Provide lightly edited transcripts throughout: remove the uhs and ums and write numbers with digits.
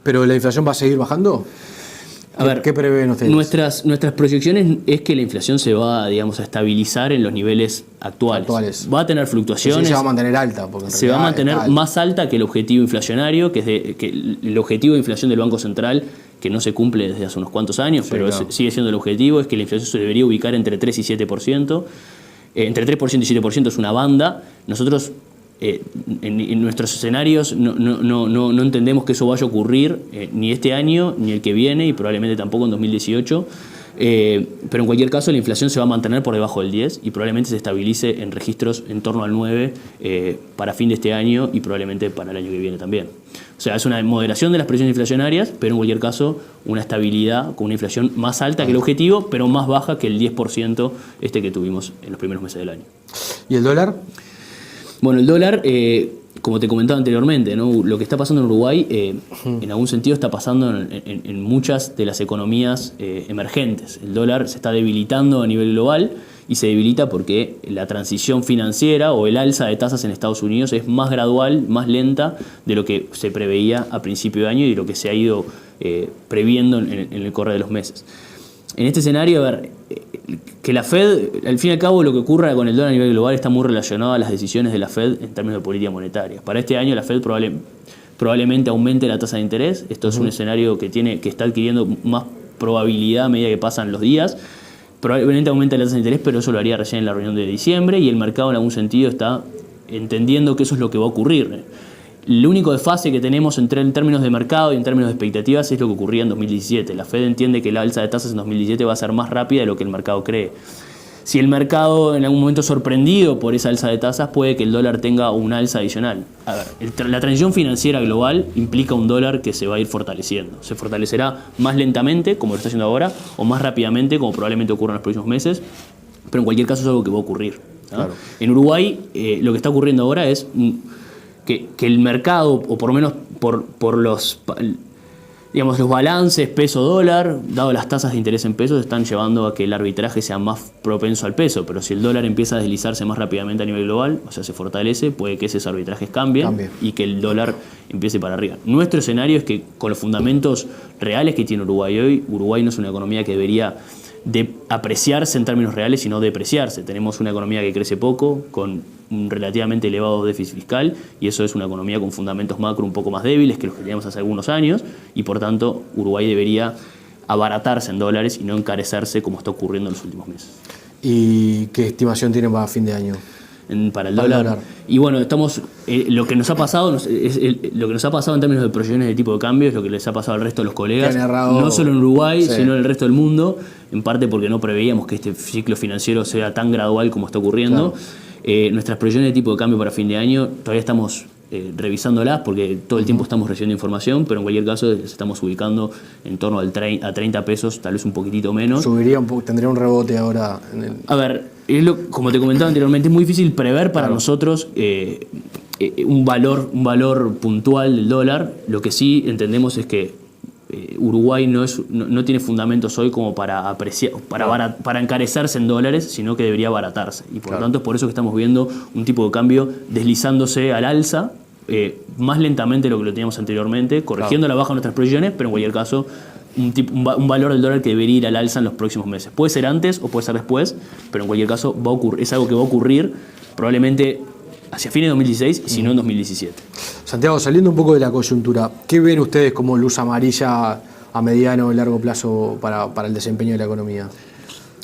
¿Pero la inflación va a seguir bajando? A ver, ¿Qué prevén ustedes? Nuestras proyecciones es que la inflación se va, digamos, a estabilizar en los niveles actuales. Va a tener fluctuaciones. Sí, se va a mantener alta. Porque se va a mantener más alta que el objetivo inflacionario, que el objetivo de inflación del Banco Central, que no se cumple desde hace unos cuantos años, pero claro, sigue siendo el objetivo, es que la inflación se debería ubicar entre 3 y 7%. Entre 3% y 7% es una banda. Nosotros, en nuestros escenarios, no entendemos que eso vaya a ocurrir ni este año, ni el que viene, y probablemente tampoco en 2018. Pero en cualquier caso la inflación se va a mantener por debajo del 10 y probablemente se estabilice en registros en torno al 9 para fin de este año y probablemente para el año que viene también. O sea, es una moderación de las presiones inflacionarias, pero en cualquier caso una estabilidad con una inflación más alta que el objetivo, pero más baja que el 10% que tuvimos en los primeros meses del año. ¿Y el dólar? Bueno, el dólar, como te comentaba anteriormente, ¿no? Lo que está pasando en Uruguay, en algún sentido está pasando en muchas de las economías emergentes. El dólar se está debilitando a nivel global y se debilita porque la transición financiera o el alza de tasas en Estados Unidos es más gradual, más lenta de lo que se preveía a principio de año y lo que se ha ido previendo en el correr de los meses. En este escenario, a ver, que la Fed, al fin y al cabo, lo que ocurra con el dólar a nivel global está muy relacionado a las decisiones de la Fed en términos de política monetaria. Para este año la Fed probablemente aumente la tasa de interés. Esto es un escenario que está adquiriendo más probabilidad a medida que pasan los días. Probablemente aumente la tasa de interés, pero eso lo haría recién en la reunión de diciembre y el mercado en algún sentido está entendiendo que eso es lo que va a ocurrir. El único desfase que tenemos en términos de mercado y en términos de expectativas es lo que ocurría en 2017. La Fed entiende que la alza de tasas en 2017 va a ser más rápida de lo que el mercado cree. Si el mercado en algún momento sorprendido por esa alza de tasas, puede que el dólar tenga un alza adicional. A ver, la transición financiera global implica un dólar que se va a ir fortaleciendo. Se fortalecerá más lentamente, como lo está haciendo ahora, o más rápidamente, como probablemente ocurra en los próximos meses, pero en cualquier caso es algo que va a ocurrir, ¿no? Claro. En Uruguay, lo que está ocurriendo ahora es que el mercado, o por lo menos por los balances peso-dólar, dado las tasas de interés en pesos, están llevando a que el arbitraje sea más propenso al peso. Pero si el dólar empieza a deslizarse más rápidamente a nivel global, o sea, se fortalece, puede que esos arbitrajes cambien y que el dólar empiece para arriba. Nuestro escenario es que con los fundamentos reales que tiene Uruguay hoy, Uruguay no es una economía que debería apreciarse en términos reales, sino depreciarse. Tenemos una economía que crece poco, con un relativamente elevado déficit fiscal, y eso es una economía con fundamentos macro un poco más débiles que los que teníamos hace algunos años, y por tanto Uruguay debería abaratarse en dólares y no encarecerse como está ocurriendo en los últimos meses. ¿Y qué estimación tienen para fin de año? Para el dólar. Y bueno, lo que nos ha pasado lo que nos ha pasado en términos de proyecciones de tipo de cambio es lo que les ha pasado al resto de los colegas, no solo en Uruguay, sino en el resto del mundo, en parte porque no preveíamos que este ciclo financiero sea tan gradual como está ocurriendo. Claro. Nuestras proyecciones de tipo de cambio para fin de año todavía estamos revisándolas porque todo el tiempo estamos recibiendo información, pero en cualquier caso estamos ubicando en torno a 30 pesos, tal vez un poquitito menos. Tendría un rebote ahora. A ver, como te comentaba anteriormente, es muy difícil prever para nosotros un valor puntual del dólar. Lo que sí entendemos es que Uruguay no tiene fundamentos hoy como para encarecerse en dólares, sino que debería abaratarse. Y por lo tanto es por eso que estamos viendo un tipo de cambio deslizándose al alza, más lentamente de lo que lo teníamos anteriormente, corrigiendo la baja de nuestras proyecciones, pero en cualquier caso un valor del dólar que debería ir al alza en los próximos meses. Puede ser antes o puede ser después, pero en cualquier caso es algo que va a ocurrir probablemente hacia fines de 2016 y si no en 2017. Santiago, saliendo un poco de la coyuntura, ¿qué ven ustedes como luz amarilla a mediano y largo plazo para el desempeño de la economía?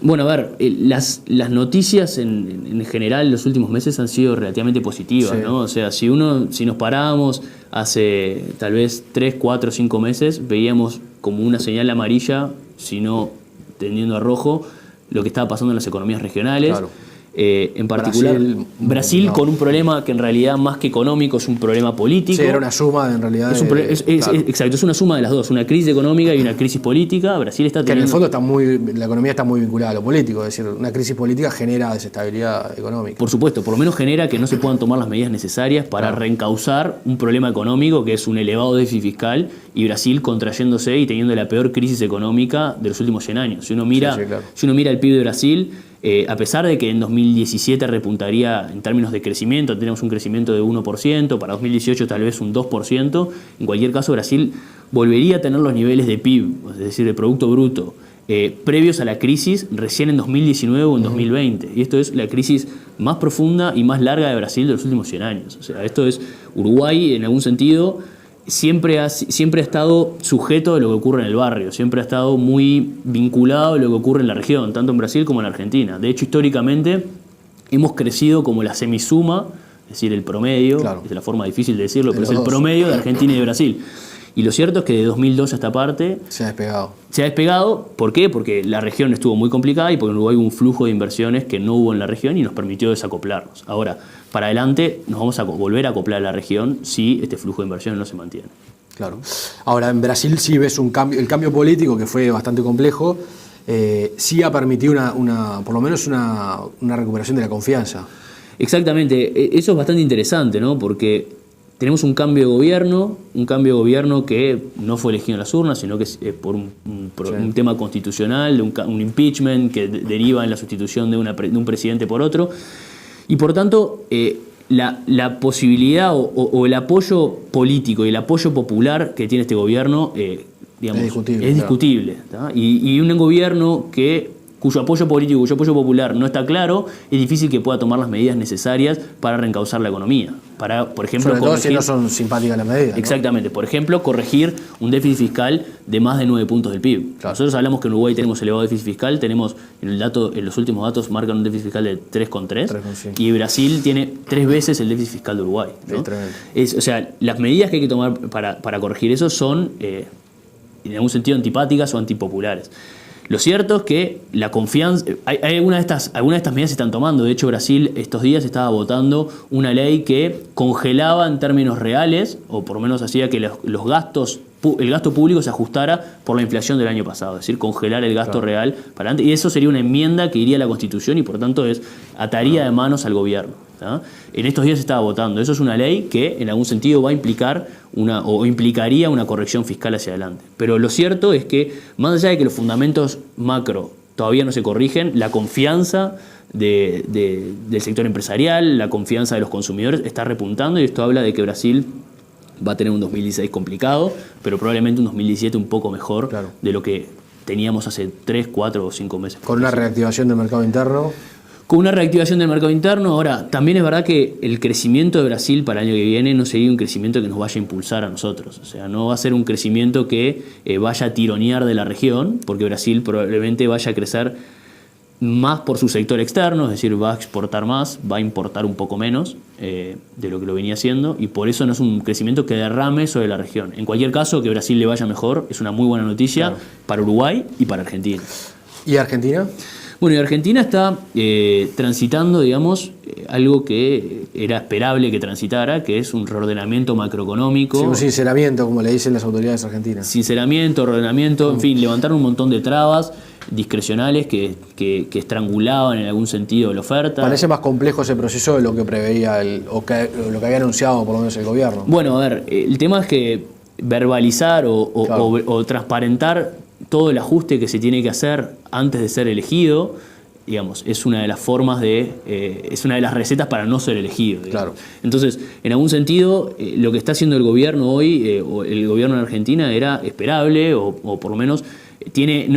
Bueno, a ver, las noticias en general en los últimos meses han sido relativamente positivas, ¿no? O sea, si nos parábamos hace tal vez 3, 4, 5 meses, veíamos como una señal amarilla, sino tendiendo a rojo, lo que estaba pasando en las economías regionales. Claro. En particular Brasil con un problema que en realidad más que económico es un problema político. Sí, era una suma en realidad. Exacto, es una suma de las dos, una crisis económica y una crisis política. Brasil está teniendo... Que en el fondo la economía está muy vinculada a lo político, es decir, una crisis política genera desestabilidad económica. Por supuesto, por lo menos genera que no se puedan tomar las medidas necesarias para reencauzar un problema económico que es un elevado déficit fiscal y Brasil contrayéndose y teniendo la peor crisis económica de los últimos 100 años. Si uno mira el PIB de Brasil, A pesar de que en 2017 repuntaría en términos de crecimiento, tenemos un crecimiento de 1%, para 2018 tal vez un 2%, en cualquier caso Brasil volvería a tener los niveles de PIB, es decir, de Producto Bruto, previos a la crisis recién en 2019 o en 2020. Y esto es la crisis más profunda y más larga de Brasil de los últimos 100 años. O sea, esto es Uruguay en algún sentido. Siempre ha estado sujeto a lo que ocurre en el barrio, siempre ha estado muy vinculado a lo que ocurre en la región, tanto en Brasil como en Argentina. De hecho, históricamente hemos crecido como la semisuma, es decir, el promedio, claro, es la forma difícil de decirlo, pero es el promedio de Argentina y de Brasil. Y lo cierto es que de 2002 a esta parte se ha despegado. Se ha despegado, ¿por qué? Porque la región estuvo muy complicada y porque en Uruguay hubo un flujo de inversiones que no hubo en la región y nos permitió desacoplarnos. Ahora, para adelante nos vamos a volver a acoplar a la región si este flujo de inversiones no se mantiene. Claro. Ahora, en Brasil sí ves un cambio, el cambio político, que fue bastante complejo, sí ha permitido por lo menos una recuperación de la confianza. Exactamente. Eso es bastante interesante, ¿no? Porque tenemos un cambio de gobierno que no fue elegido en las urnas, sino que es por un tema constitucional, un impeachment que deriva en la sustitución de un presidente por otro. Y por tanto, la posibilidad o el apoyo político y el apoyo popular que tiene este gobierno, digamos, es discutible. Claro. Y un gobierno cuyo apoyo político, cuyo apoyo popular no está claro, es difícil que pueda tomar las medidas necesarias para reencauzar la economía. Para, por ejemplo, sobre todo si no son simpáticas las medidas, ¿no? Exactamente. Por ejemplo, corregir un déficit fiscal de más de 9 puntos del PIB. Claro. Nosotros hablamos que en Uruguay tenemos elevado déficit fiscal, tenemos en los últimos datos marcan un déficit fiscal de 3,3 y Brasil tiene 3 veces el déficit fiscal de Uruguay, ¿no? O sea, las medidas que hay que tomar para corregir eso son, en algún sentido, antipáticas o antipopulares. Lo cierto es que la confianza, hay algunas de estas medidas se están tomando. De hecho, Brasil estos días estaba votando una ley que congelaba en términos reales, o por lo menos hacía que el gasto público se ajustara por la inflación del año pasado, es decir, congelar el gasto real para adelante. Y eso sería una enmienda que iría a la Constitución y por tanto ataría de manos al gobierno, ¿tá? En estos días se estaba votando. Eso es una ley que en algún sentido va a implicar implicaría una corrección fiscal hacia adelante. Pero lo cierto es que, más allá de que los fundamentos macro todavía no se corrigen, la confianza del sector empresarial, la confianza de los consumidores está repuntando y esto habla de que Brasil va a tener un 2016 complicado, pero probablemente un 2017 un poco mejor, claro, de lo que teníamos hace 3, 4 o 5 meses. Con una reactivación del mercado interno. Con una reactivación del mercado interno. Ahora, también es verdad que el crecimiento de Brasil para el año que viene no sería un crecimiento que nos vaya a impulsar a nosotros. O sea, no va a ser un crecimiento que vaya a tironear de la región, porque Brasil probablemente vaya a crecer más por su sector externo, es decir, va a exportar más, va a importar un poco menos de lo que lo venía haciendo, y por eso no es un crecimiento que derrame sobre la región. En cualquier caso, que Brasil le vaya mejor es una muy buena noticia, claro, para Uruguay y para Argentina. ¿Y Argentina? Bueno, y Argentina está transitando, digamos, algo que era esperable que transitara, que es un reordenamiento macroeconómico. Sí, un sinceramiento, como le dicen las autoridades argentinas. Sinceramiento, ordenamiento, en fin, levantaron un montón de trabas discrecionales que estrangulaban en algún sentido la oferta. Parece más complejo ese proceso de lo que preveía lo que había anunciado por lo menos el gobierno. Bueno, a ver, el tema es que verbalizar o transparentar todo el ajuste que se tiene que hacer antes de ser elegido, digamos, es una de las formas es una de las recetas para no ser elegido. Claro. Entonces, en algún sentido, lo que está haciendo el gobierno hoy, o el gobierno en Argentina, era esperable, o por lo menos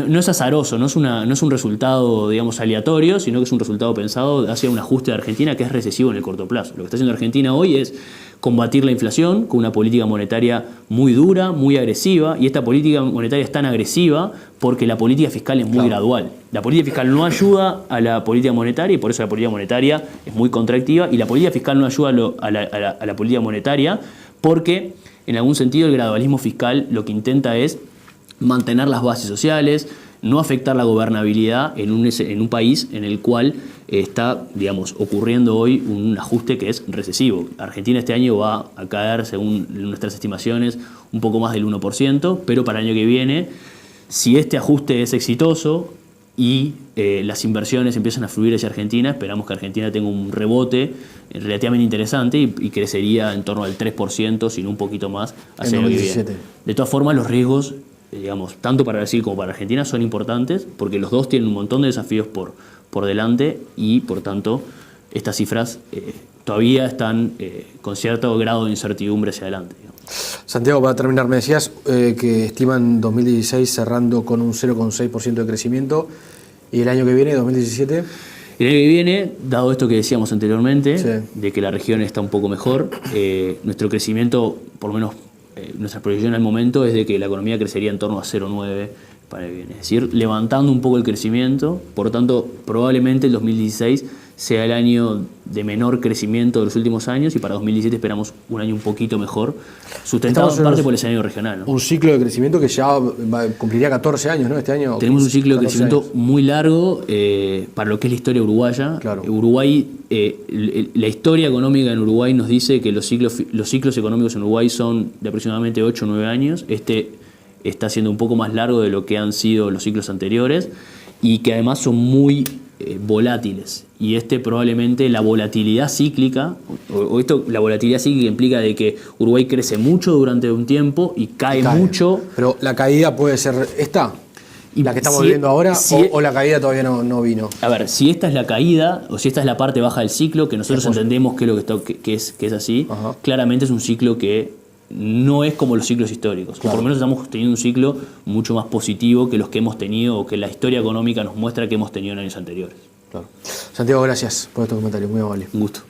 no es azaroso, no es un resultado, digamos, aleatorio, sino que es un resultado pensado hacia un ajuste de Argentina que es recesivo en el corto plazo. Lo que está haciendo Argentina hoy es combatir la inflación con una política monetaria muy dura, muy agresiva, y esta política monetaria es tan agresiva porque la política fiscal es muy gradual. La política fiscal no ayuda a la política monetaria y por eso la política monetaria es muy contractiva, y la política fiscal no ayuda a la política monetaria porque, en algún sentido, el gradualismo fiscal lo que intenta es mantener las bases sociales, no afectar la gobernabilidad en un país en el cual está, digamos, ocurriendo hoy un ajuste que es recesivo. Argentina este año va a caer, según nuestras estimaciones, un poco más del 1%, pero para el año que viene, si este ajuste es exitoso y las inversiones empiezan a fluir hacia Argentina, esperamos que Argentina tenga un rebote relativamente interesante y crecería en torno al 3%, sino un poquito más, hacia el año que viene. De todas formas, los riesgos, digamos, tanto para Brasil como para Argentina son importantes porque los dos tienen un montón de desafíos por por delante y, por tanto, estas cifras todavía están con cierto grado de incertidumbre hacia adelante, digamos. Santiago, para terminar, me decías que estiman 2016 cerrando con un 0,6% de crecimiento y el año que viene, 2017... El año que viene, dado esto que decíamos anteriormente, Sí. de que la región está un poco mejor, nuestro crecimiento, por lo menos nuestra proyección al momento, es de que la economía crecería en torno a 0,9 para el que viene. Es decir, levantando un poco el crecimiento, por lo tanto, probablemente el 2016 sea el año de menor crecimiento de los últimos años y para 2017 esperamos un año un poquito mejor, sustentado Estamos en parte en por el escenario regional, ¿no? un ciclo de crecimiento que ya cumpliría 14 años, ¿no? Este año. Tenemos un ciclo de 14 crecimiento años. muy largo para lo que es la historia uruguaya. Claro. Uruguay, la historia económica en Uruguay nos dice que los ciclos económicos en Uruguay son de aproximadamente 8 o 9 años. Este está siendo un poco más largo de lo que han sido los ciclos anteriores y que además son muy volátiles. Y probablemente la volatilidad cíclica, la volatilidad cíclica implica de que Uruguay crece mucho durante un tiempo y cae mucho. Pero la caída puede ser esta, Y la que estamos si- viviendo ahora, si- o la caída todavía no vino. A ver, si esta es la caída o si esta es la parte baja del ciclo, que nosotros entendemos que, que es así, Ajá. claramente es un ciclo que no es como los ciclos históricos. Claro. O por lo menos estamos teniendo un ciclo mucho más positivo que los que hemos tenido o que la historia económica nos muestra que hemos tenido en años anteriores. Claro. Santiago, gracias por estos comentarios, muy amable. Un gusto.